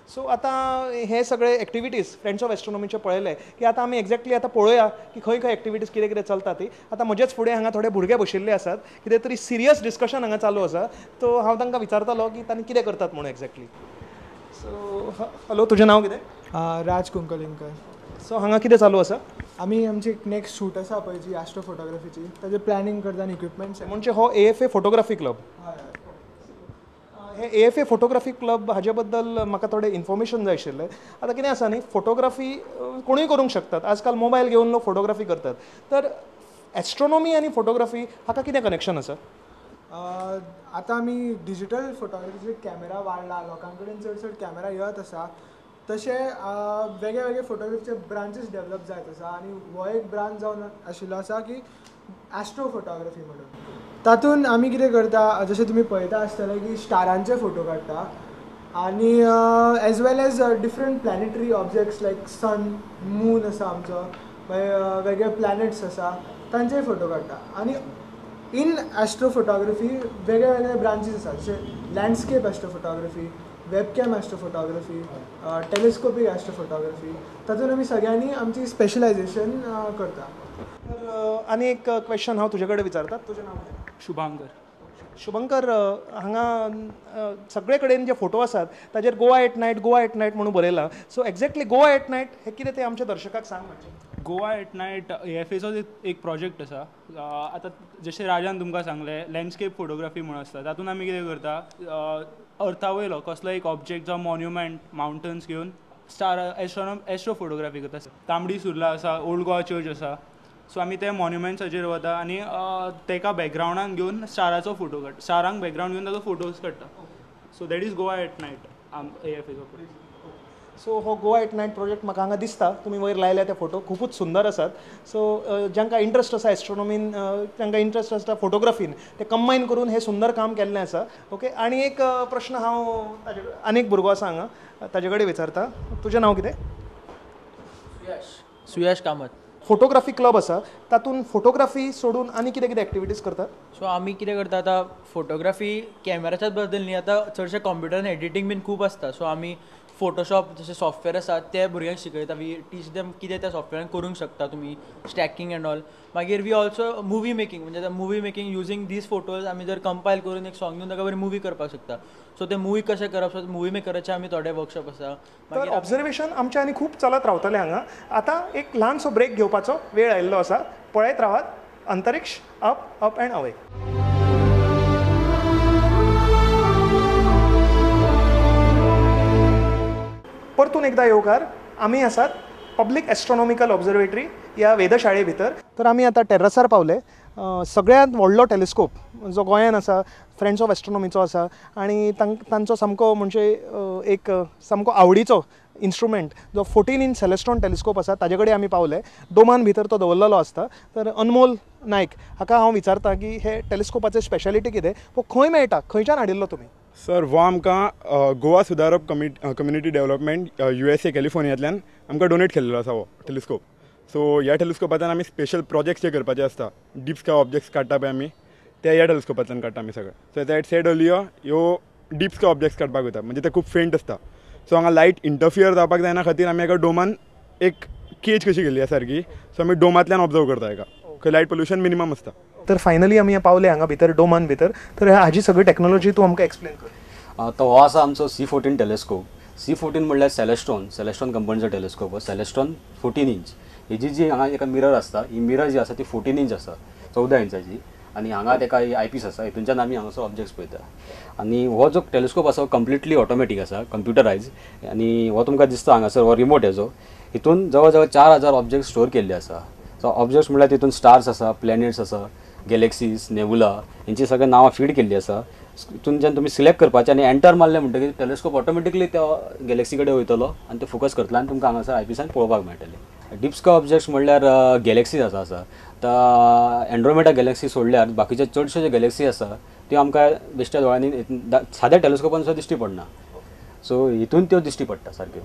So आता हे सगळे एक्टिविटीज फ्रेंड्स ऑफ एस्ट्रोनॉमीचे पळयले की आता आमी एक्झॅक्टली आता पळोवया की खंय खंय एक्टिविटीज कितें कितें चलता ती. आता म्हजेच फुडें हांगा थोडे भुरगे बशिल्ले आसात, कितें तरी सिरियस डिस्कशन हांगा चालू आसा. तो हांव तांकां विचारतालो की तांणी कितें करतात म्हणून एक्झॅक्टली. सो हॅलो, तुजें नांव कितें? राज कुंकलिंकर. सो हांगा कितें चालू आसा? आमी आमची नेक्स्ट शूट आसा पळय जी ॲस्ट्रो फोटोग्राफीची ताजें प्लॅनिंग करता आनी इक्विपमेंट्स. म्हणजे हो AFA फोटोग्राफी क्लब. हे AFA फोटोग्राफी क्लब हाजे बद्दल म्हाका थोडें इन्फॉर्मेशन जाय आशिल्लें. आतां कितें आसा न्ही, फोटोग्राफी कोणूय करूंक शकतात. आजकाल मोबायल घेवन लोक फोटोग्राफी करतात. तर एस्ट्रोनॉमी आनी फोटोग्राफी हाका कितें कनेक्शन आसा? आतां आमी डिजिटल फोटोग्राफीचे कॅमेरा वाडला, लोकां कडेन चड कॅमेरा येत आसा. तशें वेगळे वेगळे फोटोग्राफीचे ब्रांचीस डेवलप जायत आसा आनी हो एक ब्रांच जावन आशिल्लो आसा की ॲस्ट्रो फोटोग्राफी म्हणून. तातूंत आमी कितें करता, जशें तुमी पळयता आसतलें की स्टारांचे फोटो काडटा आनी एज वेल एज डिफरंट प्लॅनेटरी ऑब्जेक्ट्स लायक सन, मून आसा आमचो, मागीर वेगळे प्लॅनेट्स आसा तांचेय फोटो काडटा. आनी इन ॲस्ट्रो फोटोग्राफी वेगळे वेगळे ब्रांचीस आसा, जशें landscape astro photography, webcam astro photography, telescopic astro photography. तातूंत आमी सगळ्यांनी आमची स्पेशलायझेशन करता. तर आनी एक क्वेश्चन हांव तुजे कडेन विचारता. तुजें नांव कितें? शुभांकर. शुभंकर, हांगा सगळे कडेन जे फोटो आसात ताजेर गोवा एट नायट म्हणून बरयलां. So exactly Goa eight night हें कितें तें आमच्या दर्शकाक सांग मातशें. गोवा एट नायट AFAचो एक प्रोजेक्ट आसा. आतां जशें राजान तुमकां सांगलें लँडस्केप फोटोग्राफी म्हणून आसता, तातूंत आमी कितें करता, अर्था वयलो कसलो एक ऑब्जेक्ट जावं मॉन्युमेंट, माउंटन्स घेवन एस्ट्रो फोटोग्राफी करता. तांबडी सुर्ला आसा, ओल्ड गोवा चर्च आसा. सो आमी ते मॉन्युमेंट्साचेर वता आनी तेका बॅकग्रावंडान घेवन स्टाराचो फोटो काडटा, स्टारांक बॅकग्रावंड घेवन ताचो फोटोज काडटा. So that is Goa eight night AFAचो प्रोजेक्ट. सो हो गोवा एट नायट प्रोजेक्ट म्हाका हांगा दिसता, तुमी वयर लायल्या ते फोटो खूबच सुंदर आसात. सो जांकां इंट्रस्ट आसा एस्ट्रोनॉमीन, तांकां इंट्रस्ट आसता फोटोग्राफीन, ते कंबायन करून हे सुंदर काम केल्लें आसा. ओके, आनी एक प्रश्न हांव आनी एक भुरगो आसा हांगा, ताजे कडेन विचारता. तुजें नांव कितें? सुयश कामत. फोटोग्राफी क्लब आसा, तातूंत फोटोग्राफी सोडून आनी कितें कितें एक्टिविटीज करतात? सो आमी कितें करता, आतां फोटोग्राफी कॅमेराच्याच बद्दल न्ही, आतां चडशे कंप्युटरान एडिटींग बीन खूब आसता. सो आमी फोटोशॉप जशें सॉफ्टवेअर आसा ते भुरग्यांक शिकयता. वी टीच देम कितें त्या सॉफ्टवेअरान करूंक शकता तुमी, स्टॅकिंग एंड ऑल. मागीर वी ऑल्सो मुवी मेकींग, म्हणजे movie making using these photos आमी जर कंपायल करून एक सॉंग घेवन ताका बरी मुवी करपाक शकता. सो ते मुवी कशें करप, सो मुवी मेकराचे आमी थोडे वर्कशॉप आसा. तर ऑब्झर्वेशन आमचे आनी खूब चलत रावतले हांगा. आतां एक ल्हानसो ब्रेक घेवपाचो वेळ आयिल्लो आसा. पळयत रावात अंतरिक्ष अप एंड अवे. परतून एकदा येवकार. आमी आसात पब्लीक एस्ट्रोनॉमिकल ऑब्झर्वेटरी ह्या वेधशाळे भितर. तर आमी आतां टॅर्रसार पावले. सगळ्यांत व्हडलो टॅलिस्कोप जो गोंयांत आसा फ्रेंड्स ऑफ एस्ट्रोनॉमीचो आसा आनी तांचो सामको म्हणजे एक सामको आवडीचो इन्स्ट्रुमेंट जो 14 इंच सेलेस्ट्रॉन टॅलिस्कोप आसा ताजे कडेन आमी पावले. डोमान भितर तो दवरलेलो आसता. तर अनमोल नायक हाका हांव विचारता की हे टॅलिस्कोपाचे स्पेशालिटी कितें, हो खंय मेळटा, खंयच्यान हाडिल्लो तुमी? सर, हो आमकां गोवा सुदारप कम्युनिटी डेव्हलपमेंट USA कॅलिफोर्नियांतल्यान आमकां डोनेट केल्लो आसा हो टेलिस्कोप. सो ह्या टेलिस्कोपांतल्यान आमी स्पेशल प्रोजेक्ट्स जे करपाचे आसता, डीप स्काय ऑब्जेक्ट्स काडटा पळय आमी, ते ह्या टेलिस्कोपांतल्यान काडटा आमी सगळे. So as I said earlier, ह्यो डीप स्काय ऑब्जेक्ट्स काडपाक वता, म्हणजे ते खूब फेंट आसता. सो हांगा लायट इंटरफियर जावपाक जायना खातीर आमी एका डोमान एक केज कशी केल्ली आसा सारकी. सो आमी डोमांतल्यान ऑब्जर्व करता एका, खंय लायट पोल्युशन मिनिमम आसता. तर फायनली आमी पावले हांगा भितर डोमान भितर. तर हाजी सगळी टॅक्नॉलॉजी तूं आमकां एक्सप्लेन कर. तो हो आसा आमचो C14 टेलिस्कोप. C14 म्हणल्यार सेलेस्ट्रॉन कंपनीचो टेलिस्कोप हो. Celestron 14 inch. हेजी जी हांगा एका मिरर आसता, ही मिरर जी आसा ती 14 इंच आसा, 14 इंचाची. आनी हांगा तेका आयपीस आसा, हितूनच्यान आमी हांगासर ऑब्जेक्ट्स पळयता. आनी हो जो टेलिस्कोप आसा कंप्लिटली ऑटोमॅटीक आसा, कंप्युटरायज. आनी हो तुमकां दिसता हांगासर हो रिमोट हेजो. हितून जवळ जवळ 4000 ऑब्जेक्ट्स स्टोर केल्ले आसा. सो ऑब्जेक्ट्स म्हणल्यार तितून स्टार्स आसा, प्लॅनेट्स आसा, गॅलेक्सीज, नेबुला हेंची सगळे नांवां फीड केल्ली आसा. हितूनच्यान तुमी सिलेक्ट करपाचें आनी एंटर मारलें म्हणटकीर टेलिस्कोप ऑटोमॅटिकली त्या गॅलेक्सी कडेन वयतलो आनी तो फोकस करतलो आनी तुमकां हांगासर आयपीसान पळोवपाक मेळटलें. डीप स्काय ऑब्जेक्ट्स म्हणल्यार गॅलेक्सीज आसा. आतां एंड्रोमेडा गॅलेक्सी सोडल्यार बाकीचे चडशे जे गॅलेक्सी आसा त्यो आमकां बेश्ट्या दोळ्यांनी साद्या टेलिस्कोपान सुद्दां दिश्टी पडना. सो हितून त्यो दिश्टी पडटा सारक्यो,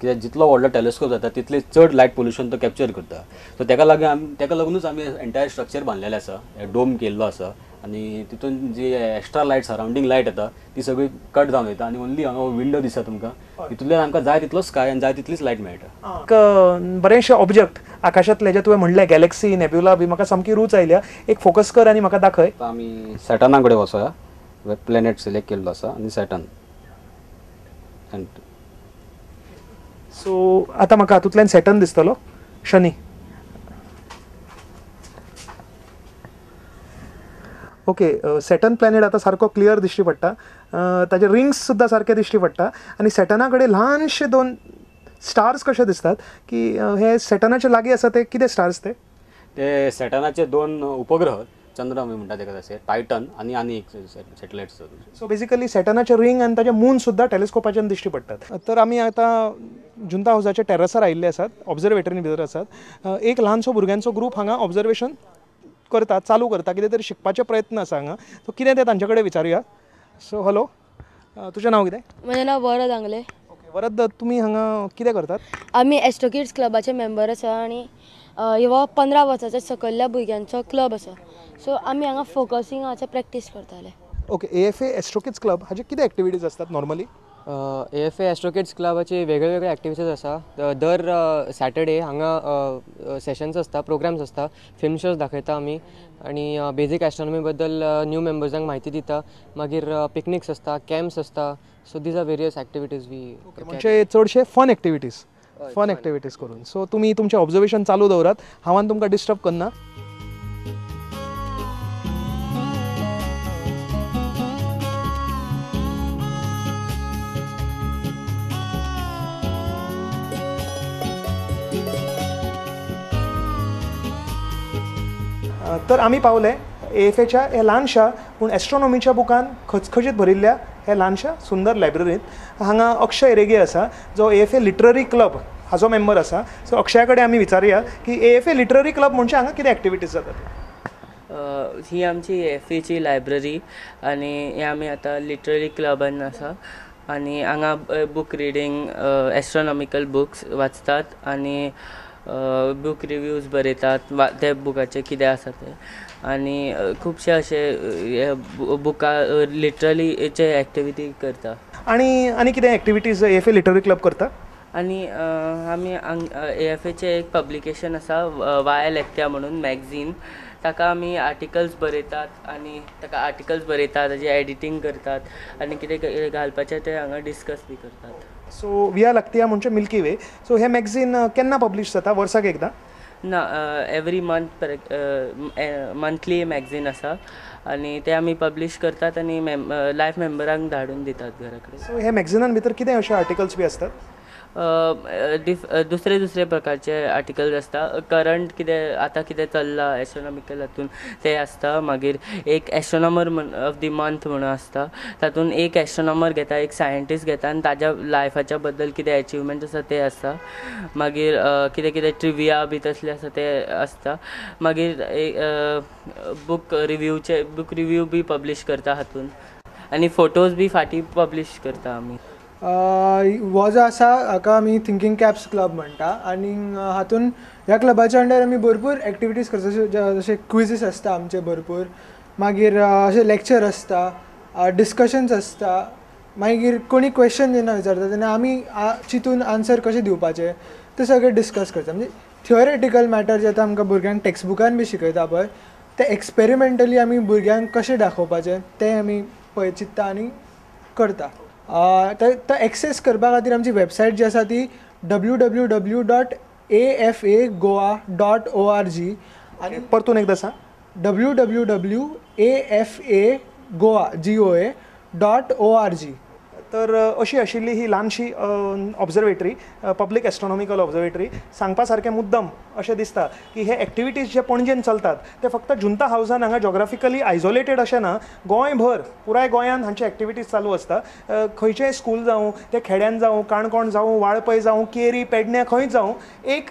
कित्याक जितलो व्हडलो टेलिस्कोप जाता तितले चड लायट पोल्युशन तो कॅप्चर करता. सो तेका लागूनच आमी एंटायर स्ट्रक्चर बांदलेलें आसा, डोम केल्लो आसा आनी तितून जी एक्स्ट्रा लायट सरावंडींग लायट येता ती सगळी कट जावन वयता आनी ओन्ली हांगा विंडो दिसता तुमकां तितूंतल्यान आमकां जाय तितलो स्काय आनी जाय तितलीच लायट मेळटा. एक बरेचशे ऑब्जेक्ट आकाशांतले जे तुवें म्हणलें गॅलेक्सी नेब्युला बी म्हाका सामकी रूच आयल्या. एक फोकस कर आनी म्हाका दाखय. आतां आमी सॅटर्ना कडेन वचोया. प्लॅनेट सिलेक्ट केल्लो आसा आनी सॅटर्न सो आतां म्हाका हातूंतल्यान सॅटर्न दिसतलो, शनी. ओके, सॅटर्न प्लॅनेट आतां सारको क्लियर दिश्टी पडटा. ताचे रिंग्स सुद्दां सारके दिश्टी पडटा आनी सॅटर्ना कडेन ल्हानशे 2 स्टार्स कशे दिसतात की हे सॅटर्नाचे लागीं आसा ते कितें स्टार्स ते सॅटर्नाचे 2 उपग्रह चंद्र आमी म्हणटा तेका तशें टायटन आनी एक सॅटेलायट आसा. सो बेसिकली सॅटर्नाचे रिंग आनी ताचे मून सुद्दां टेलिस्कोपाच्यान दिश्टी पडटात. तर आमी आतां जुंता हावसाच्या टेरसार आयिल्ले आसात, ऑब्जर्वेटरीन भितर आसात. एक ल्हानसो भुरग्यांचो ग्रूप हांगा ऑब्जर्वेशन करता, चालू करता, कितें तरी शिकपाचे प्रयत्न आसा हांगा. सो कितें तें तांचे कडेन विचारुया. सो हॅलो, तुजें नांव कितें? म्हजें नांव वरद आंगले. ओके वरद, तुमी हांगा कितें करतात? आमी एस्ट्रो किड्स क्लबाचे मेंबर आसा आनी हो 15 वर्सांच्या सकयल्या भुरग्यांचो क्लब आसा. सो आमी हांगा फोकसिंगाचे प्रॅक्टीस करताले. Okay, AFA astro kids club हाचे कितें एक्टिविटीज आसतात नॉर्मली? AFA एस्ट्रो किड्स क्लबाचे वेगळे एक्टिविटीज आसा. दर सॅटर्डे हांगा सेशन्स आसता, प्रोग्राम्स आसता, फिल्म शोज दाखयता आमी आनी बेजीक एस्ट्रोनॉमी बद्दल न्यू मेंबर्सांक म्हायती दिता. मागीर पिकनिक्स आसता, कॅम्प्स आसता. So these are various activities we म्हणजे चडशे फन एक्टिविटीज करून. सो तुमी तुमचें ऑब्जर्वेशन चालू दवरात, हांवान तुमकां डिस्टर्ब करना. तर आमी पावले AFAच्या ह्या ल्हानशा पूण एस्ट्रोनॉमीच्या बुकान खचखचीत भरिल्ल्या ह्या ल्हानशा सुंदर लायब्ररींत. हांगा अक्षय रेगे आसा जो AFA लिटररी क्लब हाजो मेंबर आसा. सो अक्षया कडेन आमी विचारुया की AFA लिटररी क्लब म्हणजे हांगा कितें एक्टिविटीज जातात? ही आमची AFAची लायब्ररी आनी हे आमी आतां लिटररी क्लबान आसा आनी हांगा बूक रिडींग, एस्ट्रोनॉमिकल बुक्स वाचतात आनी बूक रिव्यूज बरयतात ते बुकाचे कितें आसा ते आनी खुबशे अशे बुका लिटरलीचे एक्टिविटी करता. आनी कितें एक्टिविटीज AFA लिटररी क्लब करता? आनी आमी AFAचें एक पब्लिकेशन आसा वाया लेक्त्या म्हणून मॅगझीन. ताका आमी आर्टिकल्स बरयतात आनी ताची एडिटींग करतात आनी कितें घालपाचें तें हांगा डिस्कस बी करतात. सो विया लागतिया म्हणजे मिल्की वे. सो हे मॅगझीन केन्ना पब्लीश जाता? वर्साक एकदां? ना, एवरी मंथली मॅगझीन आसा आनी ते आमी पब्लीश करतात आनी लायफ मेंबरांक धाडून दितात घरा कडेन. सो हे मॅगझिनान भितर कितें अशे आर्टिकल्स बी आसतात? दुसरे प्रकारचे आर्टिकल्स आसता. करंट कितें आतां कितें चल्लां एस्ट्रोनॉमिकल हातून ते आसता. मागीर एक एस्ट्रोनॉमर ऑफ द मंथ म्हणून आसता. तातूंत एक एस्ट्रोनॉमर घेता, एक सायंटिस्ट घेता आनी ताज्या लायफाच्या बद्दल कितें एचिवमेंट आसा ते आसता. मागीर कितें कितें ट्रिविया बी तसले आसा ते आसता. मागीर बूक रिव्यू बी पब्लीश करता हातून आनी फोटोज बी फाटीं पब्लीश करता आमी. हो जो आसा हाका आमी थिंकींग कॅप्स क्लब म्हणटा आनी हातून ह्या क्लबाच्या अंडर आमी भरपूर एक्टिविटीज करता. जशे क्विजीस आसता आमचे भरपूर, मागीर अशे लेक्चर आसता, डिस्कशन्स आसता. मागीर कोणी क्वेश्चन जेन्ना विचारता तेन्ना आमी चिंतून आन्सर कशे दिवपाचे ते सगळे डिस्कस करता. म्हणजे थियोरेटिकल मॅटर जे आतां आमकां भुरग्यांक टेक्स्टबुकान बी शिकयता पळय ते एक्सपेरिमेंटली आमी भुरग्यांक कशें दाखोवपाचें तें आमी पळय चिंतता आनी करता. तो एक्सेस करपा खातीर आमची वेबसायट जी आसा ती www.afagoa.org आनी परतून एकदां सांग. www.afagoa.org. तर अशी आशिल्ली ही ल्हानशी ऑब्जर्वेटरी, पब्लीक एस्ट्रोनॉमिकल ऑब्जर्वेटरी. सांगपा सारकें मुद्दम अशें दिसता की हे एक्टिविटीज जे पणजेन चलतात ते फक्त जुंता हावसान हांगा जॉग्राफिकली आयसोलेटेड अशें ना, गोंयभर पुराय गोंयान हांचे एक्टिविटीज चालू आसता. खंयचेंय स्कूल जावं ते खेड्यान जावं, काणकोण जावं, वाळपय जावं, केरी, पेडण्या खंय जावं, एक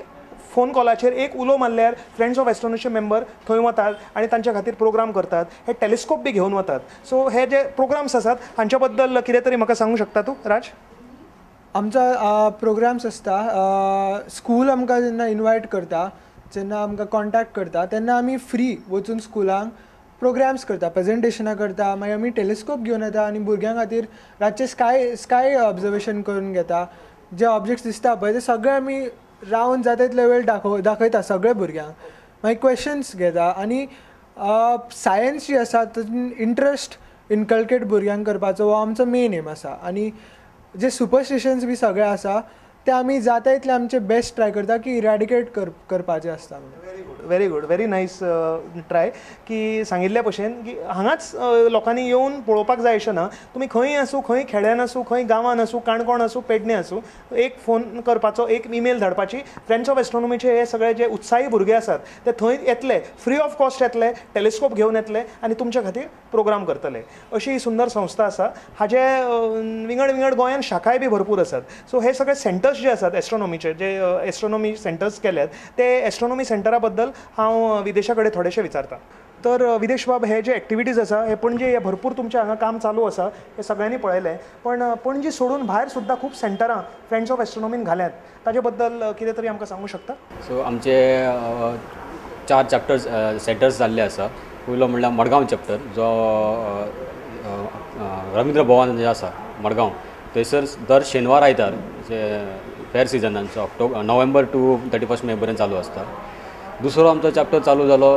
फोन कॉलाचेर एक उलो मारल्यार फ्रेंड्स ऑफ एस्ट्रोनॉमीचे मेंबर थंय वतात आनी तांच्या खातीर प्रोग्राम करतात. हे टेलिस्कोप बी घेवन वतात. सो हे जे प्रोग्राम्स आसात हांच्या बद्दल कितें तरी म्हाका सांगूंक शकता तूं राज? आमचा प्रोग्राम्स आसता. स्कूल आमकां जेन्ना इनवायट करता, जेन्ना आमकां कॉन्टॅक्ट करता तेन्ना आमी फ्री वचून स्कुलांक प्रोग्राम्स करता, प्रेजेंटेशनां करता, मागीर आमी टेलिस्कोप घेवन येता आनी भुरग्यां खातीर रातचे स्काय ऑब्जर्वेशन करून घेता. जे ऑब्जेक्ट्स दिसता पळय ते सगळे आमी रावन जाता तितले वेळ दाखयता सगळे भुरग्यांक. मागीर क्वेश्चन्स घेता आनी सायन्स जी आसा तातूंत इंट्रस्ट इनकल्केट भुरग्यांक करपाचो हो आमचो मेन एम आसा. आनी जे सुपरस्टिशन्स बी सगळे आसा ते आमी जाता तितले आमचे बेस्ट ट्राय करता की इरॅडिकेट करपाचे आसता. Very good, very nice try. की सांगिल्ल्या भशेन की हांगाच लोकांनी येवन पळोवपाक जाय अशें ना. तुमी खंय आसूं, खंय खेड्यान आसूं, खंय गांवान आसूं, काणकोण आसूं, पेडणे आसूं, एक फोन करपाचो, एक ईमेल धाडपाची. फ्रेंड्स ऑफ एस्ट्रोनॉमीचे हे सगळे जे उत्साही भुरगे आसात ते थंय येतले, फ्री ऑफ कॉस्ट येतले, टेलिस्कोप घेवन येतले आनी तुमच्या खातीर प्रोग्राम करतले. अशी ही सुंदर संस्था आसा. हाजे विंगड विंगड गोंयान शाखाय बी भरपूर आसात. सो हे सगळे सेंटर्स जे आसात एस्ट्रोनॉमीचे, जे एस्ट्रोनॉमी सेंटर्स केल्यात, ते एस्ट्रोनॉमी सेंटरा बद्दल हांव विदेशा कडेन थोडेशें विचारता. तर विदेश बाब हे जे एक्टिविटीज आसा हे पणजे हे भरपूर तुमचे हांगा काम चालू आसा, हे सगळ्यांनी पळयलें. पण पणजे सोडून भायर सुद्दां खूब सेंटरां फ्रेंड्स ऑफ एस्ट्रोनॉमीन घाल्यात. ताजे बद्दल कितें तरी आमकां सांगूं शकता? सो आमचे 4 चॅप्टर्स सेंटर्स जाल्ले आसा. पयलो म्हणल्यार मडगांव चॅप्टर, जो रवींद्र भवन जे आसा मडगांव, थंयसर दर शेनवार आयतार जे फेर सिजनांचो नोव्हेंबर टू 31 मे पर्यंत चालू आसता. दुसरो आमचो चॅप्टर चालू जालो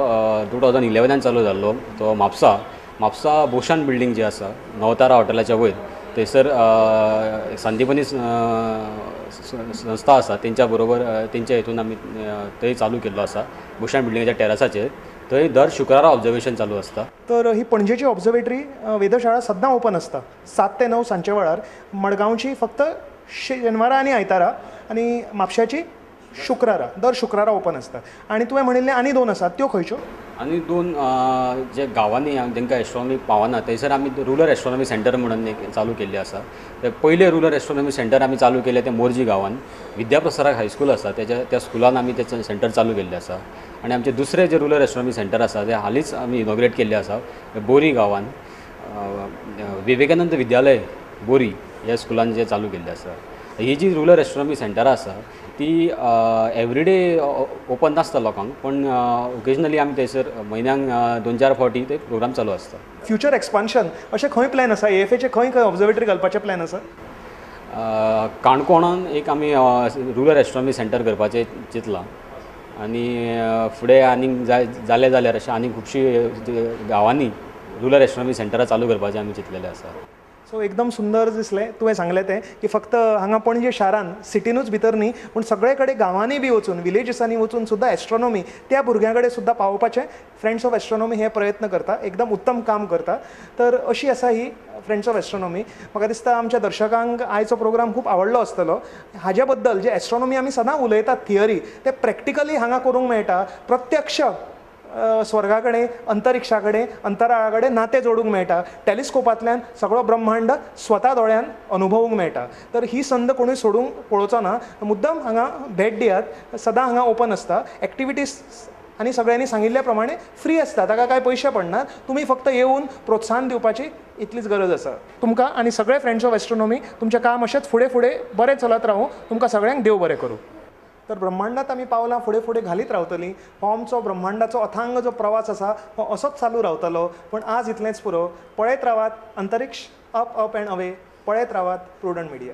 2011 चालू जाल्लो, तो म्हापसा भूषण बिल्डींग जी आसा नवतारा हॉटेलाच्या वयर, थंयसर संदीपनी संस्था आसा तेंच्या बरोबर तेंच्या हितून आमी थंय चालू केल्लो आसा भूषण बिल्डिंगाच्या टेरसाचेर. थंय दर शुक्रारा ऑब्जर्वेशन चालू आसता. तर ही पणजेची ऑब्जर्वेटरी वेधशाळा सद्दां ओपन आसता 7 ते 9 सांजचे वेळार. मडगांवची फक्त शेनवारा आनी आयतारा, आनी म्हापशाची शुक्रारा, दर शुक्रारा ओपन आसता. आनी तुवें म्हणिल्लें आनी 2 आसात, त्यो खंयच्यो? आनी 2 जे गांवांनी जेंकां एस्ट्रोनॉमी पावना थंयसर आमी रूरल एस्ट्रोनॉमी सेंटर म्हणून एक चालू केल्लें आसा. ते पयले रूरल एस्ट्रोनॉमी सेंटर आमी चालू केलें ते मोरजी गांवांत. विद्याप्रसारक हायस्कूल आसा त्या स्कुलान आमी तें सेंटर चालू केल्लें आसा. आनी आमचे दुसरे जे रूरल एस्ट्रोनॉमी सेंटर आसा ते हालींच आमी इनॉग्रेट केल्लें आसा बोरी गांवांत. विवेकानंद विद्यालय बोरी ह्या स्कुलान जे चालू केल्लें आसा. ही जी रूरल एस्ट्रोनॉमी सेंटरां आसा ती एवरीडे ओपन नासता लोकांक, पण ओकेजनली आमी थंयसर म्हयन्यांक 2-4 फावटी ते प्रोग्राम चालू आसता. फ्युचर एक्सपान्शन अशें खंय प्लॅन आसा? AFAचे खंय खंय ऑब्जर्वेटरी घालपाचे प्लॅन आसा? काणकोणान एक आमी रूरल एस्ट्रोनॉमी सेंटर करपाचें चिंतलां. आनी फुडें आनीक जालें जाल्यार अशें आनीक खुबशीं गांवांनी रूरल एस्ट्रोनॉमी सेंटरां चालू करपाचें आमी चिंतलेलें आसा. सो एकदम सुंदर दिसलें तुवें सांगलें तें की फक्त हांगा पणजे शारान सिटीनूच भितर न्ही, पूण सगळे कडेन गांवांनी बी वचून, विलेजीसांनी वचून सुद्दां एस्ट्रोनॉमी त्या भुरग्यां कडेन सुद्दां पावोवपाचें फ्रेंड्स ऑफ एस्ट्रोनॉमी हे प्रयत्न करता. एकदम उत्तम काम करता. तर अशी आसा ही फ्रेंड्स ऑफ एस्ट्रोनॉमी. म्हाका दिसता आमच्या दर्शकांक आयचो प्रोग्राम खूब आवडलो आसतलो. हाज्या बद्दल जे एस्ट्रोनॉमी आमी सदां उलयतात थियरी, ते प्रॅक्टिकली हांगा करूंक मेळटा. प्रत्यक्ष स्वर्गा कडेन, अंतरिक्षा कडेन, अंतराळा कडेन नातें जोडूंक मेळटा. टेलिस्कोपांतल्यान सगळो ब्रह्मांड स्वता दोळ्यान अनुभवूंक मेळटा. तर ही संद कोणूय सोडूंक पळोवचो ना. मुद्दम हांगा भेट दियात. सदां हांगा ओपन आसता. एक्टिविटीज आनी सगळ्यांनी सांगिल्ल्या प्रमाणे फ्री आसता, ताका कांय पयशे पडनात. तुमी फक्त येवन प्रोत्साहन दिवपाची इतलीच गरज आसा. तुमकां आनी सगळे फ्रेंड्स ऑफ एस्ट्रोनॉमी तुमचें काम अशेंच फुडें फुडें बरें चलत रावूं. तुमकां सगळ्यांक देव बरें करूं. तर ब्रह्मांडात आमी पावलां फुडें फुडें घालीत रावतलीं. हो आमचो ब्रह्मांडाचो अथांग जो प्रवास आसा हो असोच चालू रावतलो. पण आज इतलेंच पुरो. पळयत रावात अंतरिक्ष, अप अँड अवे. पळयत रावात प्रुडंट मिडिया.